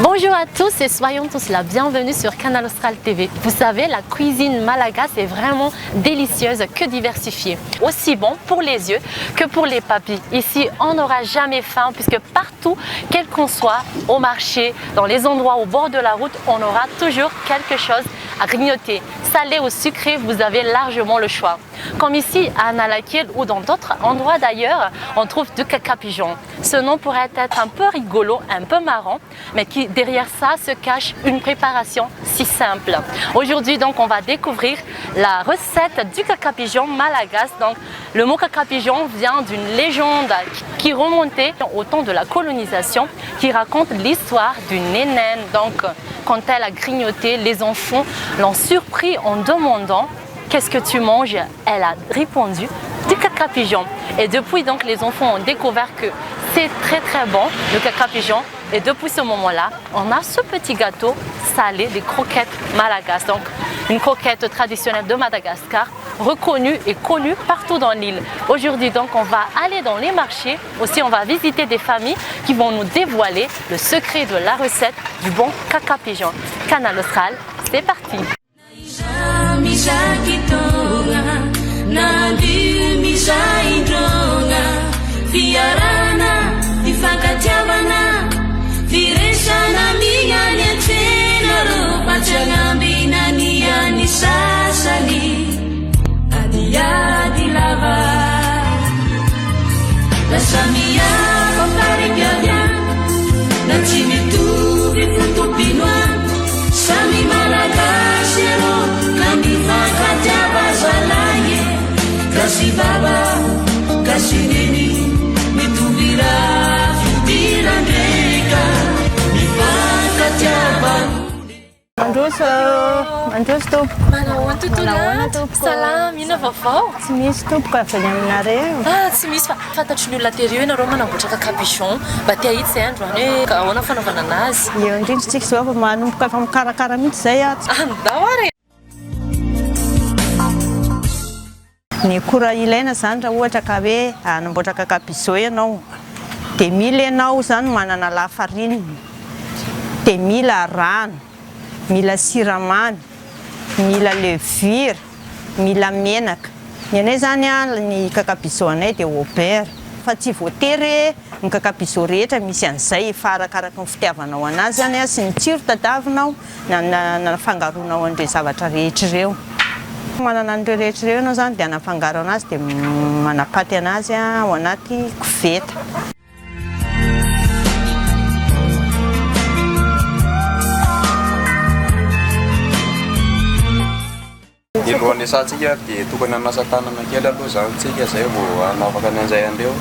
Bonjour à tous et soyons tous la bienvenue sur Canal Austral TV. Vous savez, la cuisine malagasy est vraiment délicieuse que diversifiée. Aussi bon pour les yeux que pour les papilles. Ici, on n'aura jamais faim puisque partout, quel qu'on soit, au marché, dans les endroits au bord de la route, on aura toujours quelque chose à grignoter. Salé ou sucré, vous avez largement le choix. Comme ici à Nalakil ou dans d'autres endroits d'ailleurs, on trouve du cacapigeon. Ce nom pourrait être un peu rigolo, un peu marrant, mais qui derrière ça se cache une préparation si simple. Aujourd'hui donc on va découvrir la recette du cacapigeon malagasy. Donc le mot cacapigeon vient d'une légende qui remontait au temps de la colonisation, qui raconte l'histoire d'une nénenne. Donc quand elle a grignoté, les enfants l'ont surpris en demandant « Qu'est-ce que tu manges ?» Elle a répondu « Du cacapigeon ». Et depuis donc les enfants ont découvert que c'est très bon le cacapigeon. Et depuis ce moment-là, on a ce petit gâteau salé des croquettes malagasy. Donc une croquette traditionnelle de Madagascar, reconnue et connue partout dans l'île. Aujourd'hui donc on va aller dans les marchés. Aussi on va visiter des familles qui vont nous dévoiler le secret de la recette du bon cacapigeon. Canal Austral, c'est parti. Mandroso to. Manao tontolo salama, ina vaovao? Tsy misy tompoko avy any aminareo. Tsy misy fa fantatry ny olona tery eo ianareo manamboatra cacapigeon. Mba tia hita izay andro any hoe ahoana fanaovana anazy. Eo indrindratsika izao fa manomboka fa mikarakara mihitsy izay atsy. Andao ary. Ny akora ilaina zany raha ohatra ka hoe hanamboatra cacapigeon ianao dia mila ianao zany manana lafarinina, dia mila rano, mila siramamy, mila levure, mila menaka. Ny anay zany ny cacapigeon anay dia au beurre. Fa tsy voatery ny cacapigeon rehetra misy an'izay, fa arakaraka ny fitiavanao anazy zany sy ny tsiro tadavinao na fangaronao an'ireo zavatra rehetra ireo. Manana an'ireo rehetra ireo ianao zany dia anafangaro anazy dia manapaty anazy ao anaty koveta. Ny lohan'ny asantsika dia tokony hanasa tanana kely aloha zany tsika zay vao hanafaka an'izay andreo.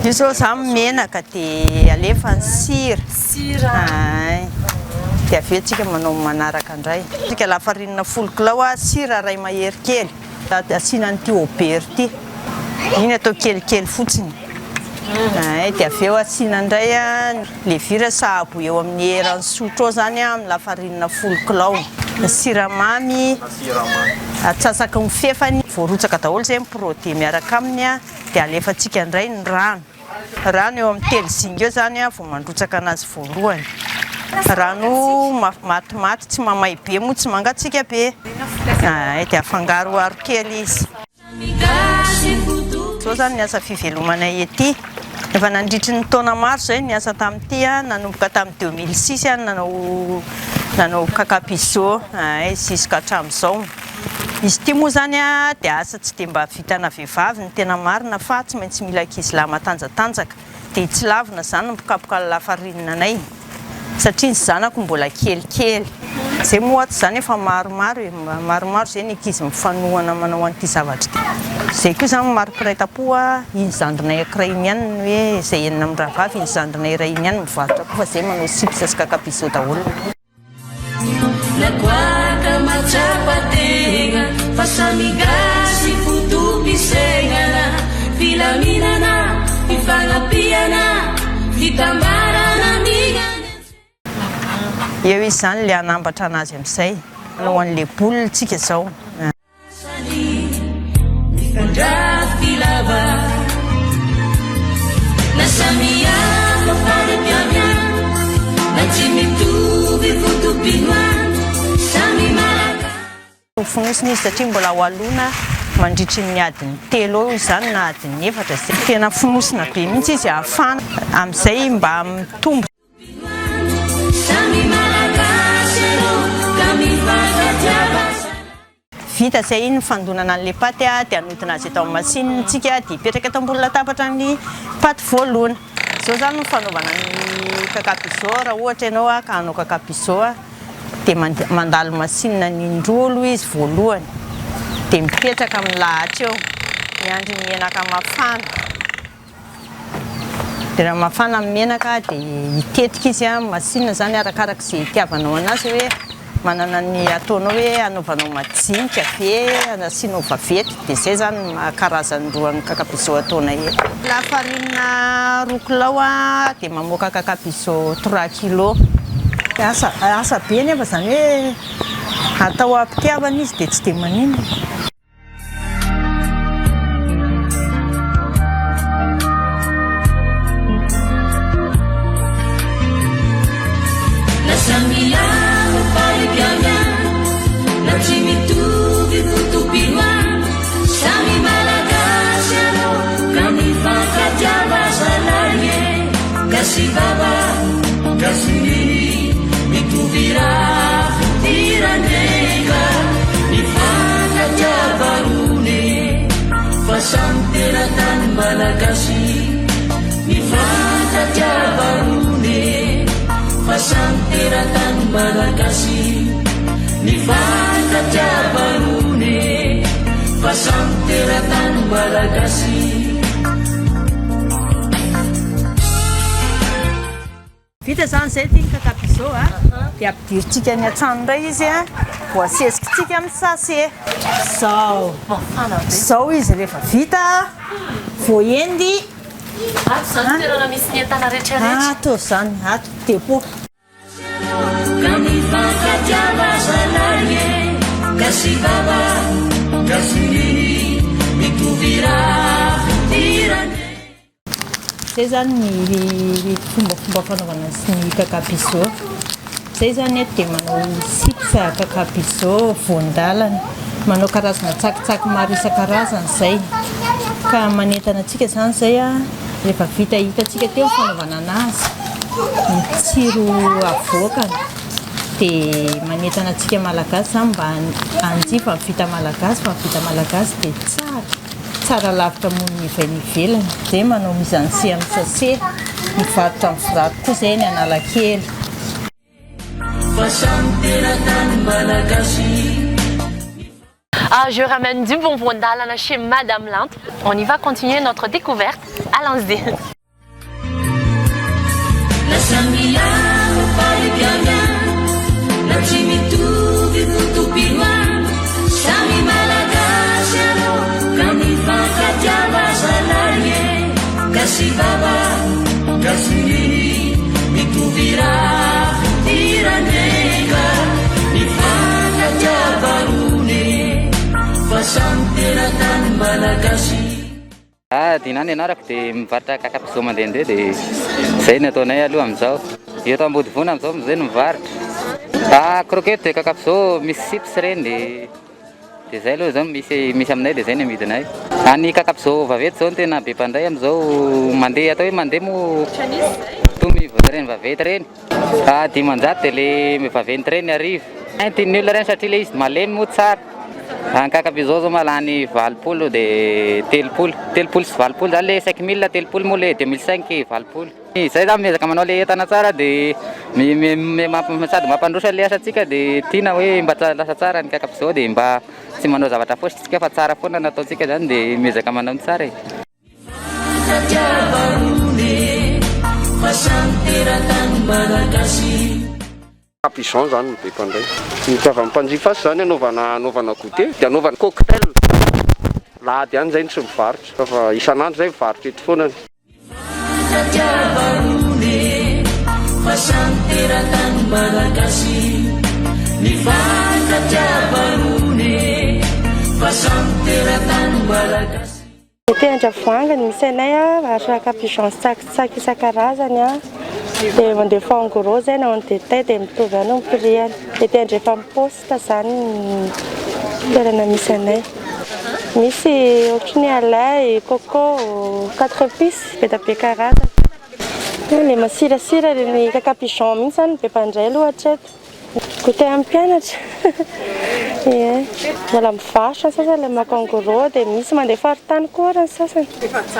Io zao zany menaka dia alefa ny sira. Dia avy eo tsika manao manaraka indray. Tsika lafarinina folo kilao sira ray mahery kely. Asiana an'ity au beurre ity. Iny atao kelikely fotsiny. Dia avy eo asiana indray levure sahabo eo amin'ny heran'ny sotro ao zany amin'ny lafarinina folo kilao. Siramamy atsasaka ny fefany, voarotsaka daholo izay produit miaraka aminy dia alefantsika indray ny rano. Rano eo amin'ny telo zinga eo zany vao mandrotsaka anazy voalohany. Rano matimaty, tsy mamay be moa, tsy mangatsika be. Dia afangaroaro kely izy. Zao zany ny asa fivelomanay ety. Efa nandritry ny taona maro zay ny asa tamin'ity, nanomboka tamin'ny 2006 nanao cacapigeon jusqu'à hatramin'izao. Izy ity moa zany dia asa tsy dia mba vitana vehivavy ny tena marina fa tsy maintsy mila ankizy lahy matanjatanjaka. Dia tsy lavina zany ny mikapoka lafarinina anay satria ny zanako mbola kelikely. Zay moa ato zany efa maromaro zay ny ankizy mifanohana manao an'ity zavatra ity. Zay koa zany mariparay-tapo iny zandrinay ankiray ihany hoe izay enina amin'ny rahavavy iny zandrinay iray iny ihany mivarotra koa fa zay manao chips sy cacapigeon daholo. Pasamigasy fotopisegna filaminana ifagnapiana fitambarana migana. Eo izy zany le anambatra anazy amin'izay alohan'le bolitsika zao. Filava na samia mafaripiavia na tsy mitovy fotopinoa samy malaka. Fonosina izy satria mbola ho alona mandritry ny adiny 3 eo izany na adiny 4 zay tena fonosina be mihitsy izy ahafana amin'izay mba mitombo. Samy malaka sero kamifakatiava. Vita zay iny fandonana an'le paty dia anotina azy atao machine tsika dia ipetraka eto ambony latabatra ny paty voalohany. Zao zany no fanaovana ny kakapizo raha ohatra ianao ka hanao kakapizo dia mandalo machine ny indrolo izy voalohany dia mipetraka amin'ny lahatra eo miandry ny menaka mafana. Dia raha mafana amin'ny menaka dia hitetika izy machine zany arakaraka izay itiavanao anazy hoe manana ny ataonao hoe anaovanao majinika ve anasianao vavety dia zay zany karazany roa ny kakapizo ataona eo. Lafarinina 2 kilao dia mamoaka kakapizo 3 kilo. Asa be nefa zany hoe atao ampitiavana izy dia tsy dia manino. Baba kasini mituvira tirandega nifaka jabarune fasantera tan malagasi nifaka jabarune fasantera tan malagasi nifaka jabarune fasantera tan malagasi. Vita zany zay ty kakapizo dia ampidiritsika ny an-trano indray izy voasesikintsika amin'ny sase zao izy rehefa vita voaendy toerana misy ny entana rehetrarehetra ato zany ato depo. Kasi baba kasi mituvira tirande. Zay zany ny fomba fanaovana ny kakapizo. Zay zany dia manao chips kakapizo voandalana, manao karazana tsakitsaky maro isan-karazany zay. Ka manentana antsika zany zay rehefa vita hitantsika teo fanaovana anazy. Ny tsiro avoakany dia manentana antsika malagasy zany mba hanjifa ny vita malagasy fa vita malagasy dia tsara lavitra mono ny ivelany. Zay manao mise-en-scène amin'ny sase mivarotra amin'ny firavaka koa zay ny Analakely. Je ramène du bonbon d'Alana chez Madame Linte. On y va continuer notre découverte. Allons-y. Kasi baba kasi mituvira tirandega nifaka jabarune fasantera tan malagasi. Dinany anarako dia mivarotra kakapizo mandehandeha dia zay ny ataonay aloha amin'izao. Eto Ambodivona amin'izao zay no mivarotra. Croquette kakapizo misy chips reny dia zay aloha zao misy aminay dia zay ny amidinay. Any kakapizo vavety zao no tena be mpandray amin'izao mandeha atao hoe mandeha mo tomivody reny vavety reny. 10 dia le vaventy reny arivo. Tian'ny olona reny satria le izy malemy mo tsara. Ny kakapizo zao malany 20 dia 30 sy 20 zany le 5000 30 moa le 2005 20. Zay zany miezaka manao le entana tsara dia sady mampandrosa le asantsika dia tiana hoe mba lasa tsara ny kakapizo dia mba tsy manao zavatra fositsika fa tsara foana nataontsika zany dia miezaka manao ny tsara. cacapigeon zany mibeko andray. Mitiava mpanjifa zany anaovana goûter dia anaovana cocktail. Lahady ihany zay tsy mivarotra fa isan'andro zay mivarotra eto foana. Tendra voangany misy anay a cacapigeon tsakitsaky isan-karazany a dia mandefa en gros zay na en détail dia mitovy ihany ny prix-any. Dia tendra efa miposta zany toerana misy anay. Misy ohatry ny alay, coco, 4 épices, be da be karazany. Le masirasira ny cacapigeon mihitsy zany be mpandray aloha hatreto. Goûter amin'ny mpianatra. Mbola mivarotra sasany le makangoro dia misy mandeha faritany koa ny sasany.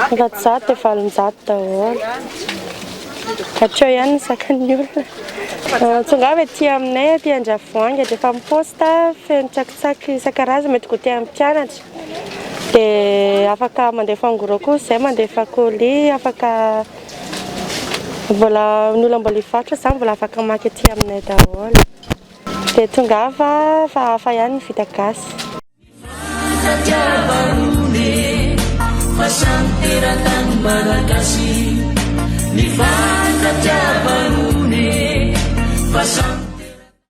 400 dia 700 daholo. Hatreo ihany ny sakan'ny olona. Tsongava ety aminay aty Andravoahangy dia efa miposta feno tsakitsaky isan-karazany mety goûter amin'ny mpianatra. Dia afaka mandefa angoro koa izay mandefa colis afaka mbola ny olona mbola hivarotra zany mbola afaka maky ety aminay daholo. Dia tongava fa hafa ihany ny vita gasy.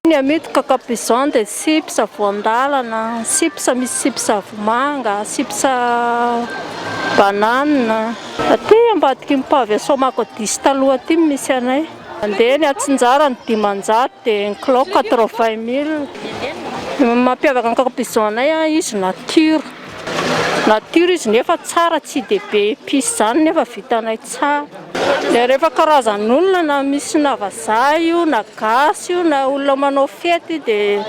Ny amidy cacapigeon dia sipsa voandalana, sipsa misy sipsa vomanga, sipsa banane. Aty ambadiky mipavy Somako 10 taloha aty misy anay. Andeha ny atsinjara ny 500 dia ny kilo 80 000. Mampiavaka ny cacapigeon anay izy nature. Nature izy nefa tsara tsy dia be épice zany nefa vitanay tsara. Dia rehefa karazan'olona na misy na vazaha io na gasy io na olona manao fety dia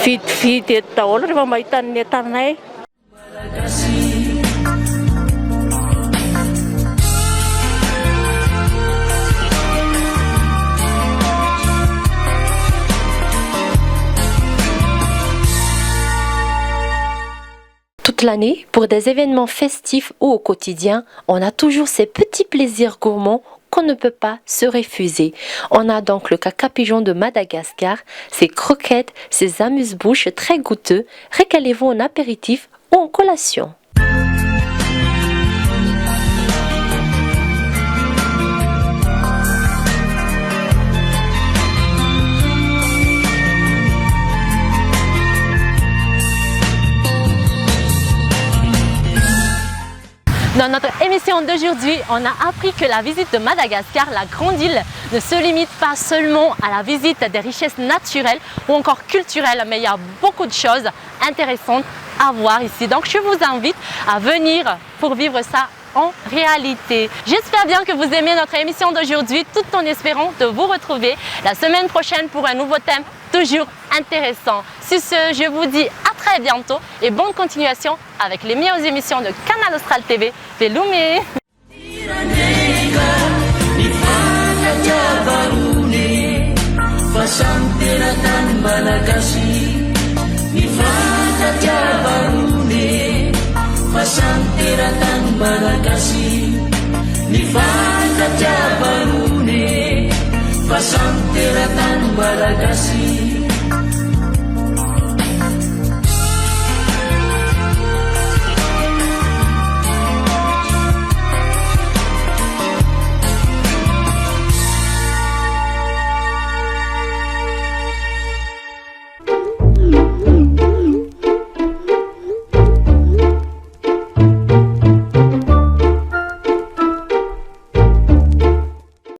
vidividy eto daholo rehefa mahita ny entanay. Toute l'année, pour des événements festifs ou au quotidien, on a toujours ces petits plaisirs gourmands qu'on ne peut pas se refuser. On a donc le cacapigeon de Madagascar, ses croquettes, ses amuse-bouches très goûteux. Régalez-vous en apéritif ou en collation. Dans notre émission d'aujourd'hui, on a appris que la visite de Madagascar, la grande île, ne se limite pas seulement à la visite des richesses naturelles ou encore culturelles, mais il y a beaucoup de choses intéressantes à voir ici. Donc je vous invite à venir pour vivre ça en réalité. J'espère bien que vous aimez notre émission d'aujourd'hui, tout en espérant de vous retrouver la semaine prochaine pour un nouveau thème toujours intéressant. Sur ce, je vous dis à très bientôt et bonne continuation avec les meilleures émissions de Canal Austral TV. Veloumé! Malagasy